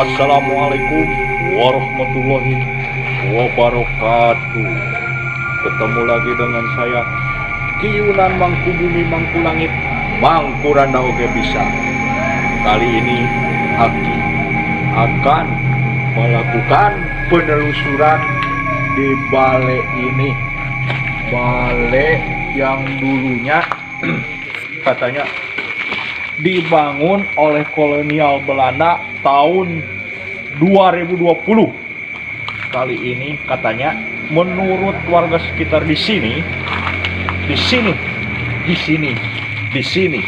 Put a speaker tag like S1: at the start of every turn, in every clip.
S1: Assalamualaikum warahmatullahi wabarakatuh. Ketemu lagi dengan saya Kiyunan Mangkubumi Mangkulangit Mangkuranda Oke Bisa. Kali ini Aki akan melakukan penelusuran di balai ini. Balai yang dulunya katanya dibangun oleh kolonial Belanda tahun 2020. Kali ini katanya menurut warga sekitar di sini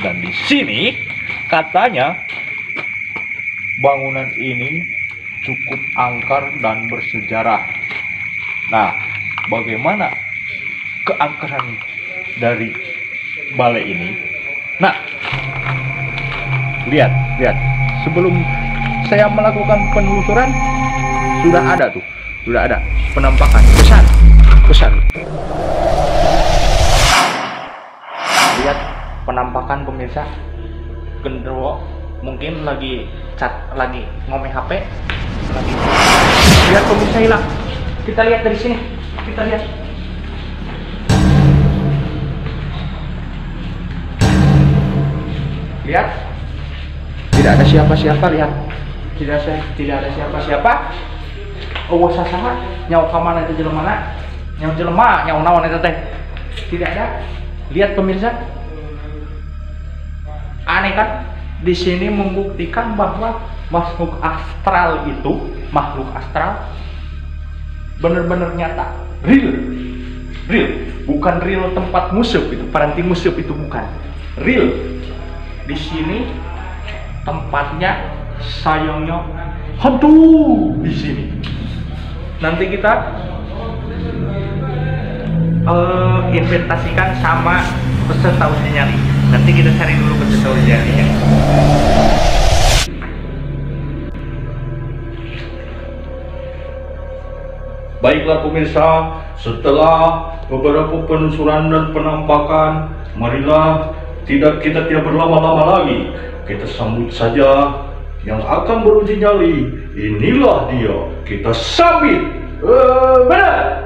S1: dan di sini katanya bangunan ini cukup angker dan bersejarah. Nah, bagaimana keangkeran dari balai ini? Nah, lihat sebelum saya melakukan penelusuran sudah ada penampakan besar. Lihat penampakan pemirsa. Genderuwo mungkin lagi ngomong HP lagi. Lihat pemirsa hilang. Kita lihat dari sini. Lihat. Tidak ada siapa-siapa, lihat. Tidak ada siapa-siapa. Oh, sasaha nyawa ka mana itu jelema? Nyawa naon eta teh? Tidak ada. Lihat pemirsa. Aneh kan? Di sini membuktikan bahwa makhluk astral benar-benar nyata. Real. Bukan real tempat musuh itu, paranti musuh itu bukan. Real. Di sini tempatnya sayangnya hantu di sini. Nanti kita investasikan sama peserta uji nyali. Nanti kita cari dulu peserta uji nyalinya. Baiklah pemirsa, setelah beberapa penelusuran dan penampakan, marilah kita tidak berlama-lama lagi. Kita sambut saja yang akan beruji nyali. Inilah dia. Kita sambit. Benar.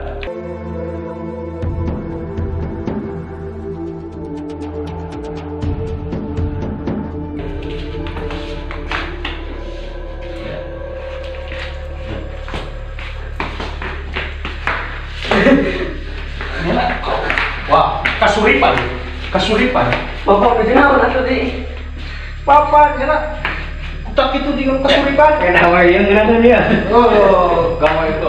S1: Wah, kasuripan.
S2: Bapak kenapa nanti di?
S1: Papa, jana tak itu di kasuripan.
S2: Kenapa yang ngana dia?
S1: Oh, gawe itu.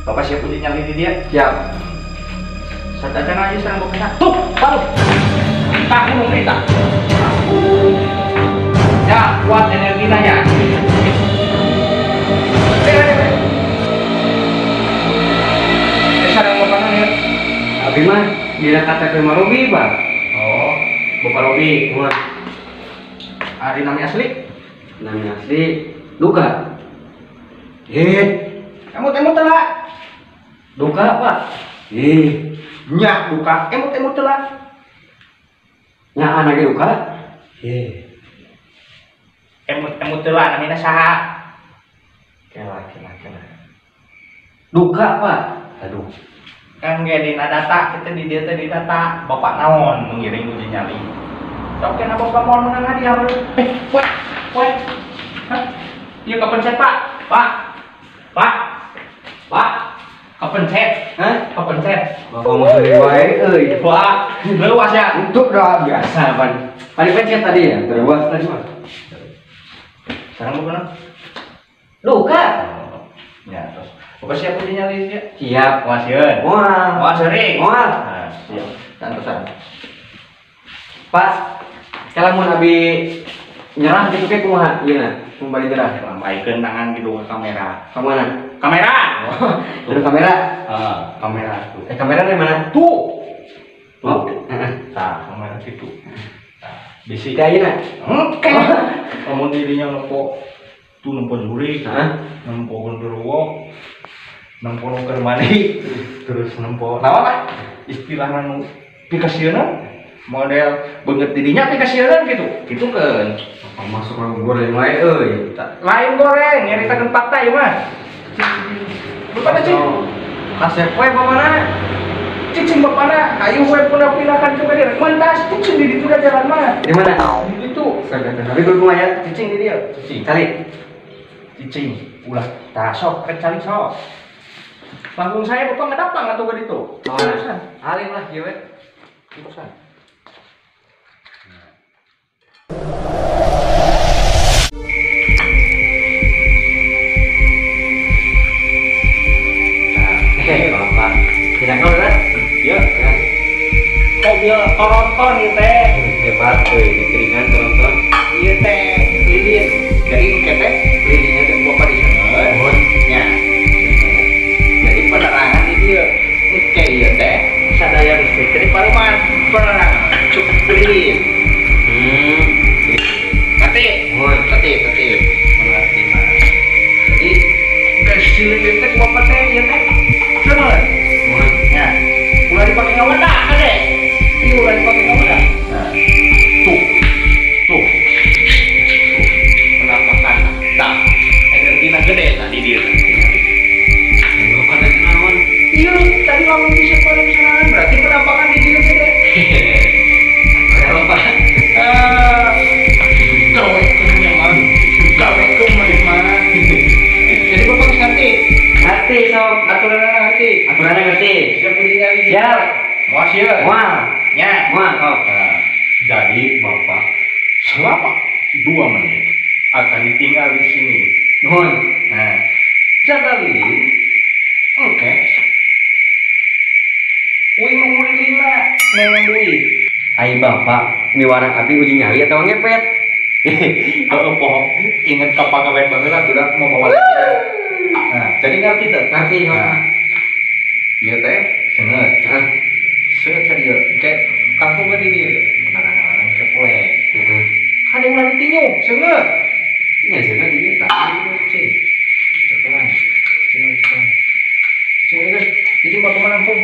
S1: Bapak siap uji nyali di dia?
S2: Siap.
S1: Saya aja sekarang bapak. Tuh, baru. Tak mau kita. Ya, kuat energinya ya. Sekarang bapak nanya.
S2: Abi mah dia kata ke Marobi, Pak.
S1: Oh, Bapak Robi.
S2: Wah,
S1: Hari namanya asli?
S2: namanya asli Duka.
S1: Emut telah.
S2: Duka, Pak.
S1: Nyak buka. Emut telah.
S2: Nya anaknya Duka.
S1: Emut telah namanya saha?
S2: Kela. Duka, Pak.
S1: Aduh. Kan gak di data, kita di dia di data. Bapak naon mengiring uji nyali. Sok kena bapak mau menang hadiah. Weh. Hah? Iya kepencet, Pak. Kepencet.
S2: Hah?
S1: Kepencet.
S2: Bapak mau sering wae euy.
S1: Wah, lewas ya.
S2: Untuk dah biasa, Pak. Tadi pencet tadi ya, terus tadi mah.
S1: Sekarang bukan?
S2: Duka.
S1: Ya, terus. Bapak siap uji nyali dia?
S2: Siap.
S1: Wasieun.
S2: Wah.
S1: Sering.
S2: Wah.
S1: Nah, siap. Santosan.
S2: Pak, kalau mau Abi nyerah gitu kayak kumaha, iya kembali nyerah.
S1: Lambaikan tangan gitu ke kamera.
S2: Kemana?
S1: Kamera.
S2: Ada kamera?
S1: Kamera.
S2: Kamera dari mana?
S1: Tuh.
S2: Oh.
S1: Nah, kamera situ. Nah, di sini.
S2: Kayak gini.
S1: Oke. Kamu dirinya nempo tuh nempo juri, nempo genderuwo, nempo nuker mani, terus nempo. Naon lah? Istilah nanu pikasieuna model banget didinya tapi kasihan gitu kan.
S2: Apa masuk orang goreng lain
S1: Lain goreng nyaritakeun fakta ieu mah. Lupa cing.
S2: Kasep we pamana.
S1: Cicing bapana ayo we puna pindahkan ke dia. Mentas cicing di ditu jalan mah.
S2: Di mana?
S1: Di ditu.
S2: Tapi gua ya
S1: Cicing di dia.
S2: cari.
S1: Cicing ulah tah sok cari sok. Langsung saya bapak ngedapang atuh ke ditu.
S2: Urusan. Alim lah ieu we.
S1: Urusan.
S2: Bapak. Tidak kau kan?
S1: Ya. Mobil Toronton ieu teh.
S2: Hebat euy, di piringan tonton.
S1: Ieu teh lilin. Jadi engke teh lilinnya teh bapak di sana. Nya. Jadi penerangan di dieu. Engke ieu teh sadaya listrik teh paruman penerangan cukup lilin. Ngerti? Ngerti. Mengerti mah. Jadi geus si lilin teh bapak teh ieu teh. Seungeun. Ya. Ulah dipake ngawedah kade. Ieu ulah dipake ngawedah. Nah. Tuh. Penampakan tak energina gede tadi dia.
S2: Bapak tadi naon?
S1: Iya, tadi lamun bisa paling serangan berarti penampakan di dia gede.
S2: Bapak.
S1: Gawe kemen mah. Jadi bapak geus ngerti.
S2: Ngerti sok.
S1: Aturanna ngerti.
S2: Aturannya ngerti.
S1: Siap tinggal di
S2: Siap.
S1: Moal sieun.
S2: Mual.
S1: Nya.
S2: Mual kok.
S1: Nah, jadi bapak selama 2 menit akan ditinggal di sini.
S2: Nuhun.
S1: Nah, jaga lilin. Oke. Wing lila nengen duit.
S2: Ai bapak, miwarang api uji nyali atau ngepet?
S1: Poho inget kapagawean baheula sudah mau bawa. Nah, jadi ngerti teh?
S2: Ngerti
S1: Nah, ieu teh seungeut. Seungeut ka dieu. Engke kampung ka di dieu. Kadang-kadang ke poe. Kada ulah ditinyu, seungeut.
S2: Nya cenah di dieu.
S1: Cing. Cepetan. Cing. Cicing bapak menangkung.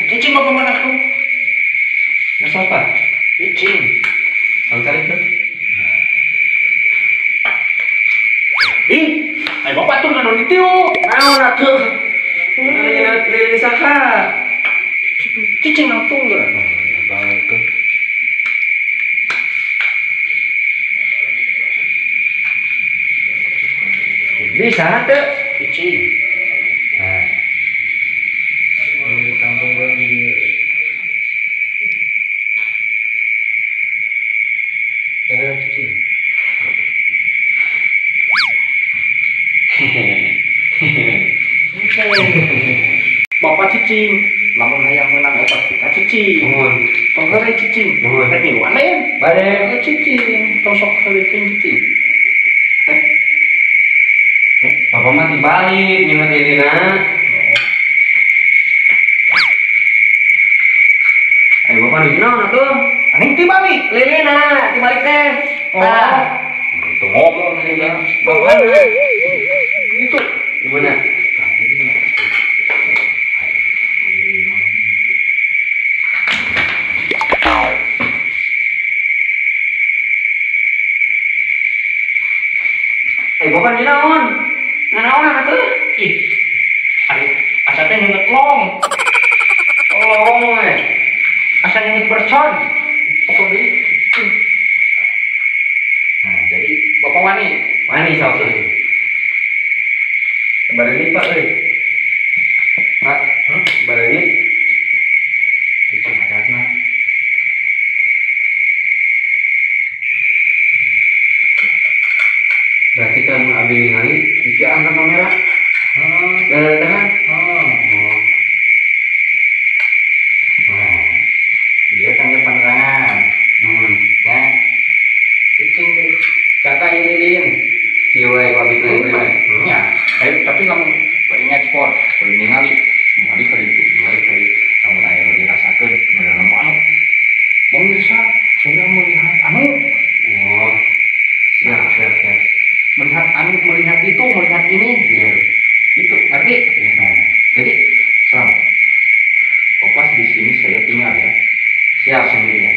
S1: Cicing bapak menangkung.
S2: Nasa apa?
S1: Cicing.
S2: Kalau cari tuh.
S1: Ih, ayo bapak tuh nggak ditiu.
S2: Naon atuh? Nanya lilin saha?
S1: Cicing nangkung gak? Baik.
S2: Bisa tuh.
S1: Cicing.
S2: Nah,
S1: Ini kangkung lagi. Ada cicing. Bapak cicing, lamun hayang menang opat kita cicing.
S2: Nuhun.
S1: Penggere cicing.
S2: Nuhun.
S1: Tapi wanen.
S2: Bade.
S1: Cicing, tosok keliling cicing.
S2: Bapak mah dibalik nyeungeut lilina. Ayo bapak di naon atuh?
S1: Aning tibalik.
S2: Lilina dibalik teh. Tah.
S1: Itu ngomong juga.
S2: Bapak
S1: Itu.
S2: gimana? Bapak di naon? Nganaon atuh?
S1: Ih. Ari asa teh nyeungeut long.
S2: Oh, we.
S1: Asa nyeungeut bercon. Pokok deui. Nah, jadi bapak wani.
S2: Wani sok. Sebarani Pak euy. Pak, sebarani.
S1: Cicing adatna.
S2: Berarti kan abi ningali iki angkat kamera. Dahan.
S1: Oh. Nah, dia tangga penerangan. Ya. Cicing kata lilin.
S2: Kieu wae abi teh.
S1: Ya. Tapi kamu bari ngekspor, bari ningali kali itu, kamu aya dirasakeun beneran anu. Pemirsa, saya melihat anu.
S2: Oh. Siap.
S1: Melihat ini.
S2: Iya.
S1: Itu, ngerti? Nah, jadi selamat. Fokus di sini saya tinggal ya.
S2: Siap
S1: Sendirian.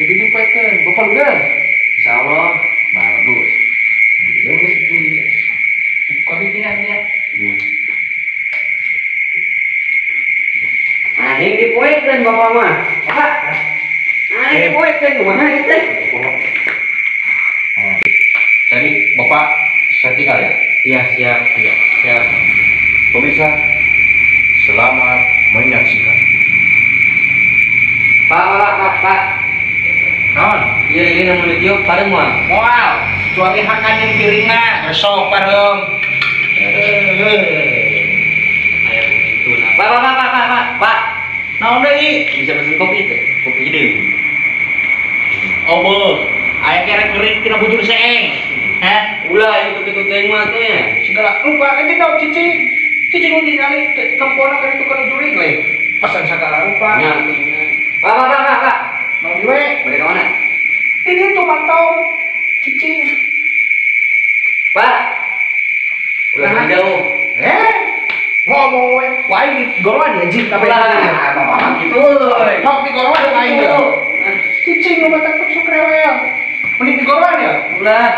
S1: Jadi dipekeun, bapak udah.
S2: Insyaallah bagus.
S1: Bagus itu. Kualitasnya dia.
S2: Aing dipoekeun bapak mah. Pak. Aing dipoekeun kumaha ieu teh?
S1: Jadi bapak saya tinggal ya.
S2: Iya, siap.
S1: Siap. Pemirsa, selamat menyaksikan.
S2: Pak.
S1: Naon?
S2: Ieu lilin nu ditiup pareng moal.
S1: Moal, kecuali hakan yang piringna, resok parem.
S2: Aya begitu nah. Pak.
S1: Naon deui?
S2: Bisa pesen kopi teh. Kopi hideung.
S1: Oh, beuh. Aya kerek geuring tina bujur seeng. Heh,
S2: Ulah ieu kopi teh mah teh.
S1: segala lupa aja dong cicing. Cicing udah nyali nempona ka ditu kana jurig we. Pesan sagala rupa.
S2: Nya. Pak.
S1: Mau diwe.
S2: Bade ka mana?
S1: Ini tuh mantau cicing.
S2: Pak. Ulah jauh.
S1: Ngomong we, wae di goroan ya jin kabeh.
S2: Bapak gitu.
S1: Sok di goroan aing ya. Cicing lu batak sok rewel. Mending di goroan ya.
S2: Ulah.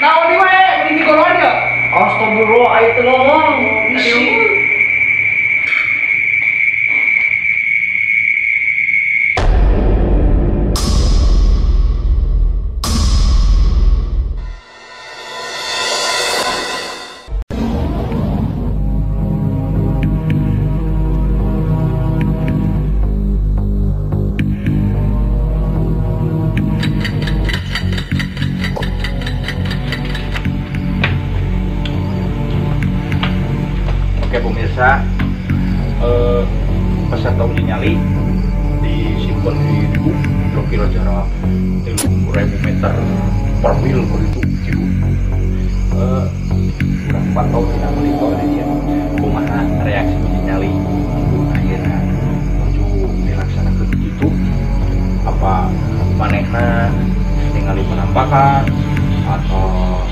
S1: Naon di wae, mending di goroan ya.
S2: Astagfirullah, ayo teu ngomong.
S1: Aduh. Oke pemirsa, peserta uji nyali disimpan di itu kira-kira jarak 3000 meter per mil begitu gitu. Kurang pantau tidak melihat dia kumaha reaksi uji nyali akhirnya menuju dilaksanakan begitu. Apa manehna ningali penampakan atau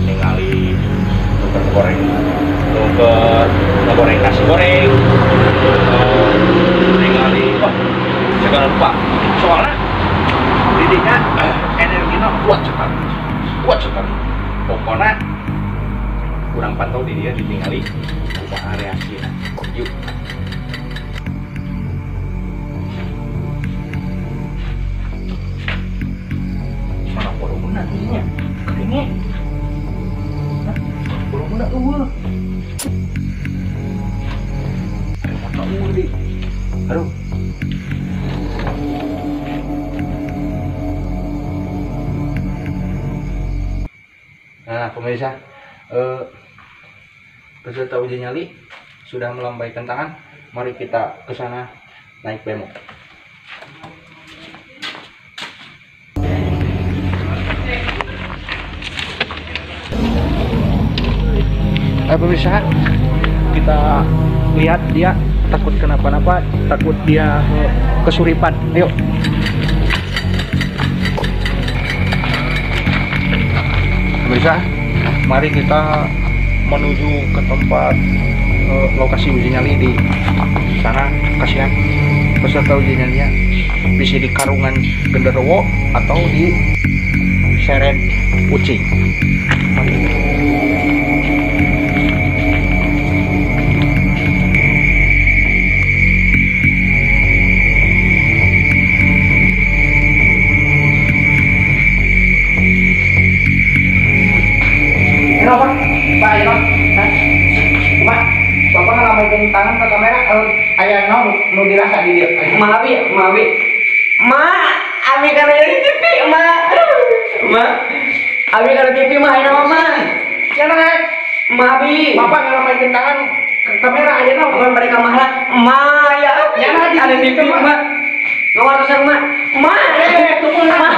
S1: ningali tukar goreng ngegoreng nasi goreng ningali wah segala lupa soalnya didiknya energinya kuat sekali pokoknya kurang pantau di dia ditinggali kumaha reaksinya yuk mana volumenya ininya keringnya volumenya aduh nah pemirsa peserta uji nyali sudah melambaikan tangan, mari kita ke sana naik bemo. Pemirsa, kita lihat dia takut kenapa-napa, takut dia kesuripan. Ayo. Pemirsa, mari kita menuju ke tempat lokasi uji nyali di sana. Kasihan peserta uji nyalinya bisa di karungan genderuwo atau di seret ucing. Kenapa? Pak, ya, Mak, Bapak ngalamain tangan ke kamera, ayah nu dirasa di dia.
S2: Ma, abi kana di TV, ma. Abi kana TV mah ayeuna mah.
S1: Ya naik.
S2: Ma, abi.
S1: Bapak ngalamain tangan ke kamera aja naon.
S2: Bukan mereka mahal. Ma, ya.
S1: Ya naik
S2: Ada TV mah. Ngawarusan mah. Ma,
S1: tunggu nah.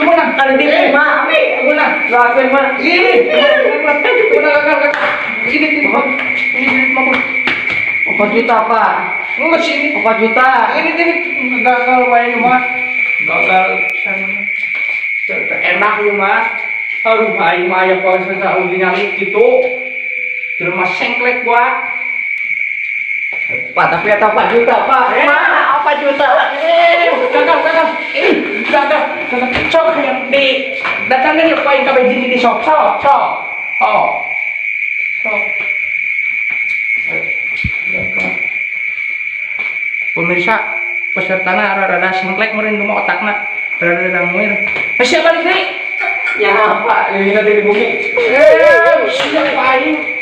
S1: Tunggu nah.
S2: ada TV mah, abi.
S1: Tunggu nah.
S2: Lakuin mah.
S1: Ini. Tunggu nah, ini
S2: 4 juta, Pak.
S1: Enggak sini.
S2: 4 juta.
S1: Ini gagal wae mah. Gagal sana. Enak ya mah. Aduh aing mah aya proses uji nyali kitu. Jelema sengklek buat.
S2: Pak, tapi eta 4 juta, Pak.
S1: Ma, berapa juta? Gagal. Gagal. Sok yang di datangin yuk poin kabeh di sok. Oh. Sok. Pemirsa, pesertana rada sengklek meureun mau otakna. Rada danguir. Siapa balik deui?
S2: Ya apa? Ini nanti di bumi.
S1: Siapa aing?